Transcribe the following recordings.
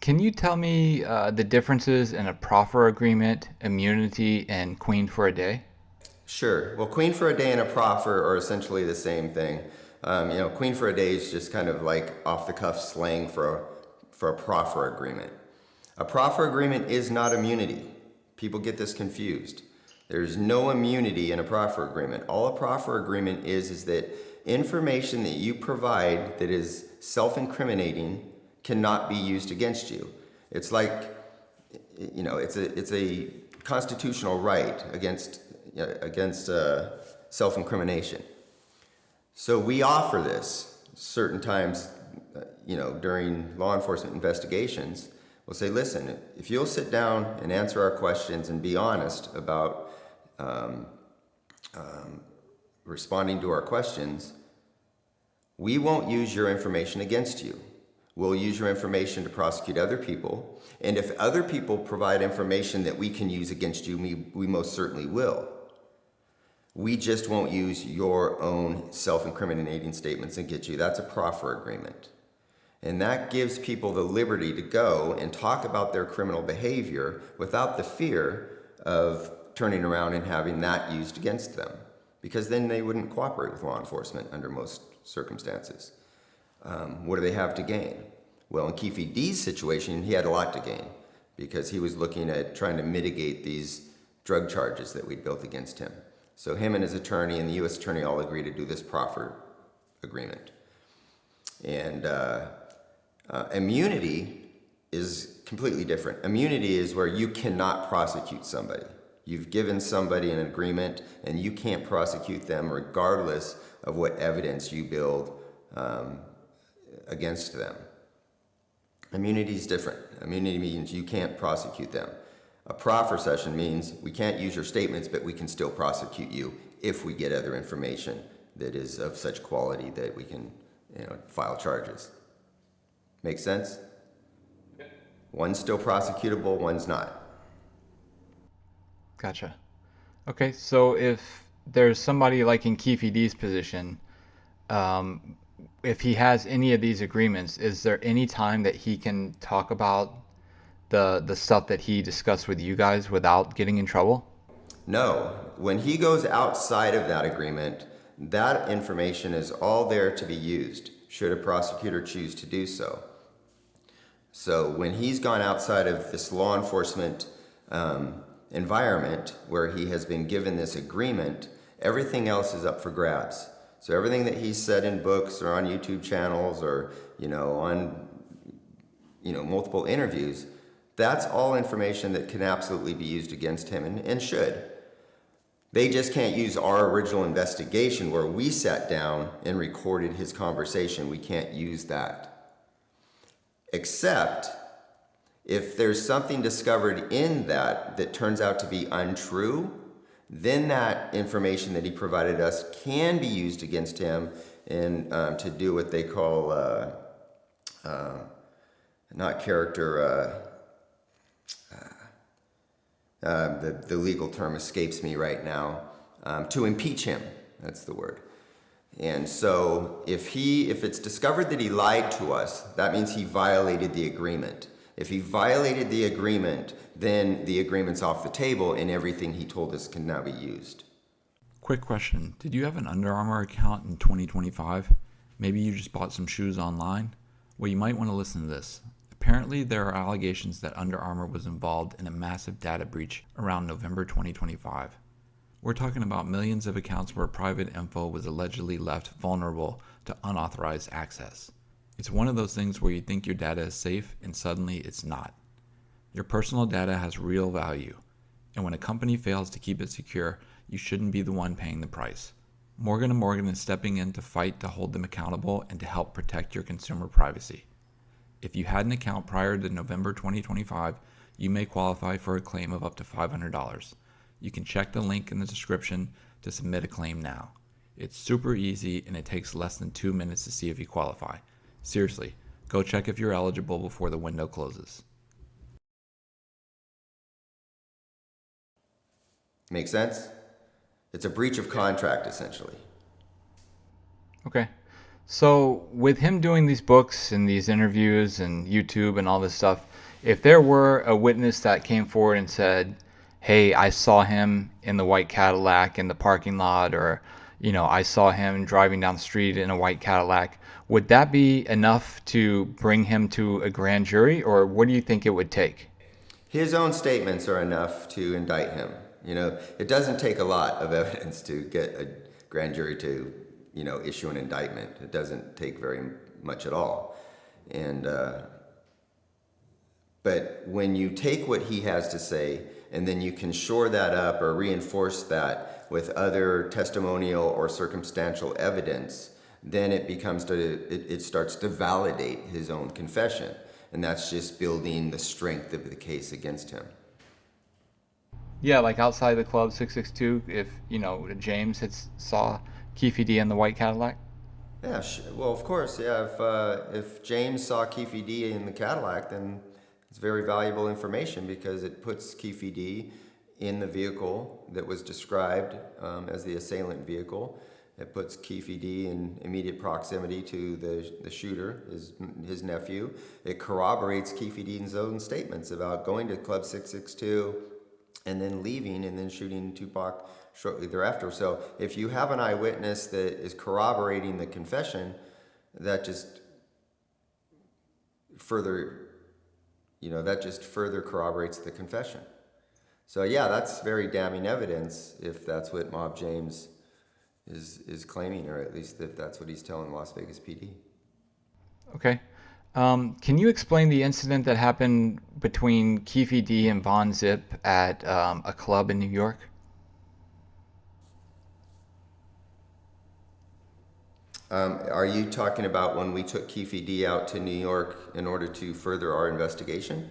Can you tell me the differences in a proffer agreement, immunity, and queen for a day? Sure. Well, queen for a day and a proffer are essentially the same thing. Queen for a day is just kind of like off the cuff slang for a proffer agreement. A proffer agreement is not immunity. People get this confused. There's no immunity in a proffer agreement. All a proffer agreement is that information that you provide that is self-incriminating cannot be used against you. It's like, it's a constitutional right against self-incrimination. So we offer this certain times, during law enforcement investigations. We'll say, listen, if you'll sit down and answer our questions and be honest about responding to our questions, we won't use your information against you. We'll use your information to prosecute other people. And if other people provide information that we can use against you, we most certainly will. We just won't use your own self-incriminating statements against you. That's a proffer agreement. And that gives people the liberty to go and talk about their criminal behavior without the fear of turning around and having that used against them. Because then they wouldn't cooperate with law enforcement under most circumstances. What do they have to gain? Well, in Keefe D's situation, he had a lot to gain because he was looking at trying to mitigate these drug charges that we'd built against him. So him and his attorney and the U.S. attorney all agreed to do this proffer agreement. And immunity is completely different. Immunity is where you cannot prosecute somebody. You've given somebody an agreement and you can't prosecute them regardless of what evidence you build against them. Immunity is different. Immunity means you can't prosecute them. A proffer session means we can't use your statements, but we can still prosecute you if we get other information that is of such quality that we can, file charges. Make sense? One's still prosecutable, one's not. Gotcha. Okay, so if there's somebody like in Keefe D's position, um, if he has any of these agreements, is there any time that he can talk about the stuff that he discussed with you guys without getting in trouble? No, when he goes outside of that agreement, that information is all there to be used, should a prosecutor choose to do so. So when he's gone outside of this law enforcement environment where he has been given this agreement, everything else is up for grabs. So everything that he's said in books or on YouTube channels or on multiple interviews, that's all information that can absolutely be used against him and should. They just can't use our original investigation where we sat down and recorded his conversation. We can't use that. Except if there's something discovered in that turns out to be untrue, then that information that he provided us can be used against him and to do what they call, not character, the legal term escapes me right now, to impeach him. That's the word. And so if it's discovered that he lied to us, that means he violated the agreement. If he violated the agreement, then the agreement's off the table and everything he told us can now be used. Quick question. Did you have an Under Armour account in 2025? Maybe you just bought some shoes online? Well, you might want to listen to this. Apparently, there are allegations that Under Armour was involved in a massive data breach around November 2025. We're talking about millions of accounts where private info was allegedly left vulnerable to unauthorized access. It's one of those things where you think your data is safe and suddenly it's not. Your personal data has real value, and when a company fails to keep it secure, you shouldn't be the one paying the price. Morgan & Morgan is stepping in to fight to hold them accountable and to help protect your consumer privacy. If you had an account prior to November 2025, you may qualify for a claim of up to $500. You can check the link in the description to submit a claim now. It's super easy and it takes less than 2 minutes to see if you qualify. Seriously, go check if you're eligible before the window closes. Make sense? It's a breach of contract, essentially. Okay. So, with him doing these books and these interviews and YouTube and all this stuff, if there were a witness that came forward and said, "Hey, I saw him in the white Cadillac in the parking lot," or, "I saw him driving down the street in a white Cadillac," would that be enough to bring him to a grand jury, or what do you think it would take? His own statements are enough to indict him. It doesn't take a lot of evidence to get a grand jury to, issue an indictment. It doesn't take very much at all. And but when you take what he has to say and then you can shore that up or reinforce that with other testimonial or circumstantial evidence, then it starts to validate his own confession. And that's just building the strength of the case against him. Yeah, like outside the club 662, if, James had saw Keefe D in the white Cadillac. Yeah, well, of course, yeah. If James saw Keefe D in the Cadillac, then it's very valuable information because it puts Keefe D in the vehicle that was described as the assailant vehicle. It puts Keefe D in immediate proximity to the shooter, his nephew. It corroborates Keefe D's own statements about going to Club 662 and then leaving and then shooting Tupac shortly thereafter. So if you have an eyewitness that is corroborating the confession, that just further, corroborates the confession. So yeah, that's very damning evidence if that's what Mob James is claiming, or at least if that's what he's telling Las Vegas PD. Okay. Can you explain the incident that happened between Keefe D and Von Zip at a club in New York? Are you talking about when we took Keefe D out to New York in order to further our investigation?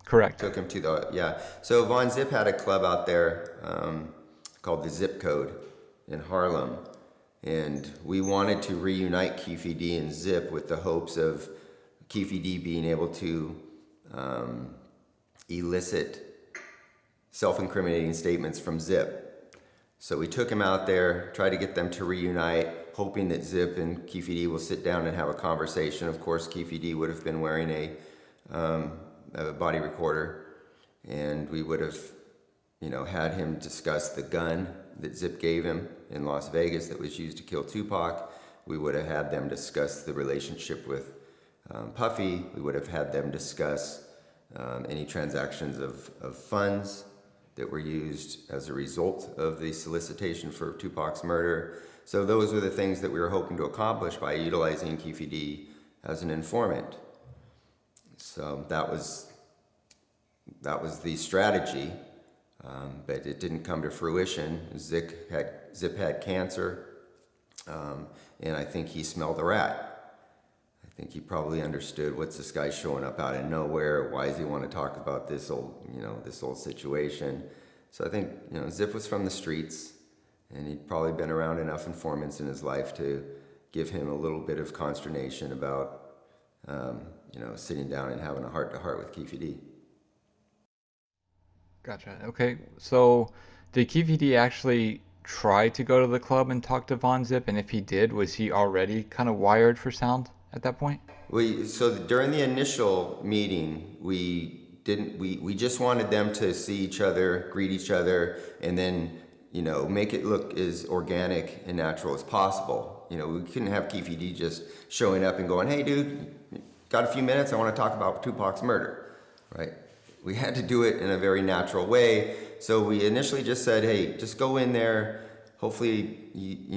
Correct. Took him to yeah. So Von Zip had a club out there called the Zip Code in Harlem. And we wanted to reunite Keefe D and Zip with the hopes of Keefe D being able to elicit self-incriminating statements from Zip. So we took him out there, tried to get them to reunite, hoping that Zip and Keefe D will sit down and have a conversation. Of course, Keefe D would have been wearing a body recorder, and we would have, had him discuss the gun that Zip gave him in Las Vegas that was used to kill Tupac. We would have had them discuss the relationship with Puffy. We would have had them discuss any transactions of funds that were used as a result of the solicitation for Tupac's murder. So those were the things that we were hoping to accomplish by utilizing Keefe D as an informant. So that was the strategy, but it didn't come to fruition. Zip had cancer, and I think he smelled a rat. I think he probably understood, what's this guy showing up out of nowhere? Why does he want to talk about this old situation? So I think, Zip was from the streets, and he'd probably been around enough informants in his life to give him a little bit of consternation about, sitting down and having a heart-to-heart with Keefe D. Gotcha. Okay. So did Keefe D actually try to go to the club and talk to Von Zip? And if he did, was he already kind of wired for sound at that point? During the initial meeting, we just wanted them to see each other, greet each other, and then, make it look as organic and natural as possible. We couldn't have Keefe D just showing up and going, "Hey dude, got a few minutes? I want to talk about Tupac's murder," right? We had to do it in a very natural way. So we initially just said, "Hey, just go in there. Hopefully,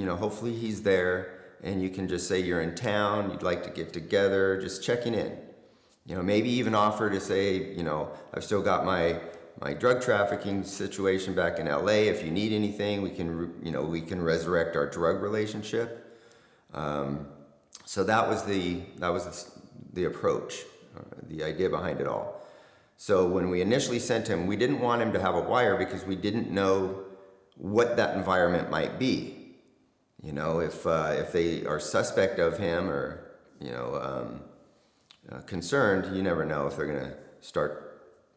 hopefully he's there, and you can just say you're in town. You'd like to get together. Just checking in. Maybe even offer to say, I've still got my drug trafficking situation back in LA. If you need anything, we can resurrect our drug relationship." So that was the approach, the idea behind it all. So when we initially sent him, we didn't want him to have a wire because we didn't know what that environment might be. If they are suspect of him or, concerned, you never know if they're going to start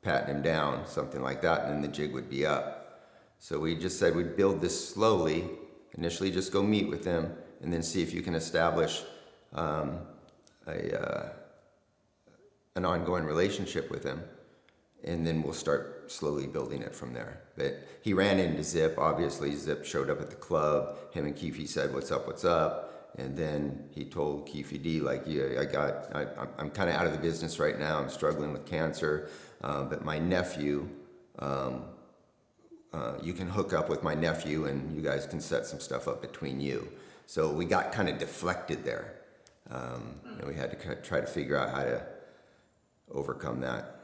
patting him down, something like that, and then the jig would be up. So we just said we'd build this slowly, initially just go meet with them, and then see if you can establish an ongoing relationship with him, and then we'll start slowly building it from there. But he ran into Zip. Obviously, Zip showed up at the club. Him and Keefe said, "What's up? What's up?" And then he told Keefe D, like, "Yeah, I'm kind of out of the business right now. I'm struggling with cancer, but my nephew, you can hook up with my nephew, and you guys can set some stuff up between you." So we got kind of deflected there. And we had to try to figure out how to overcome that.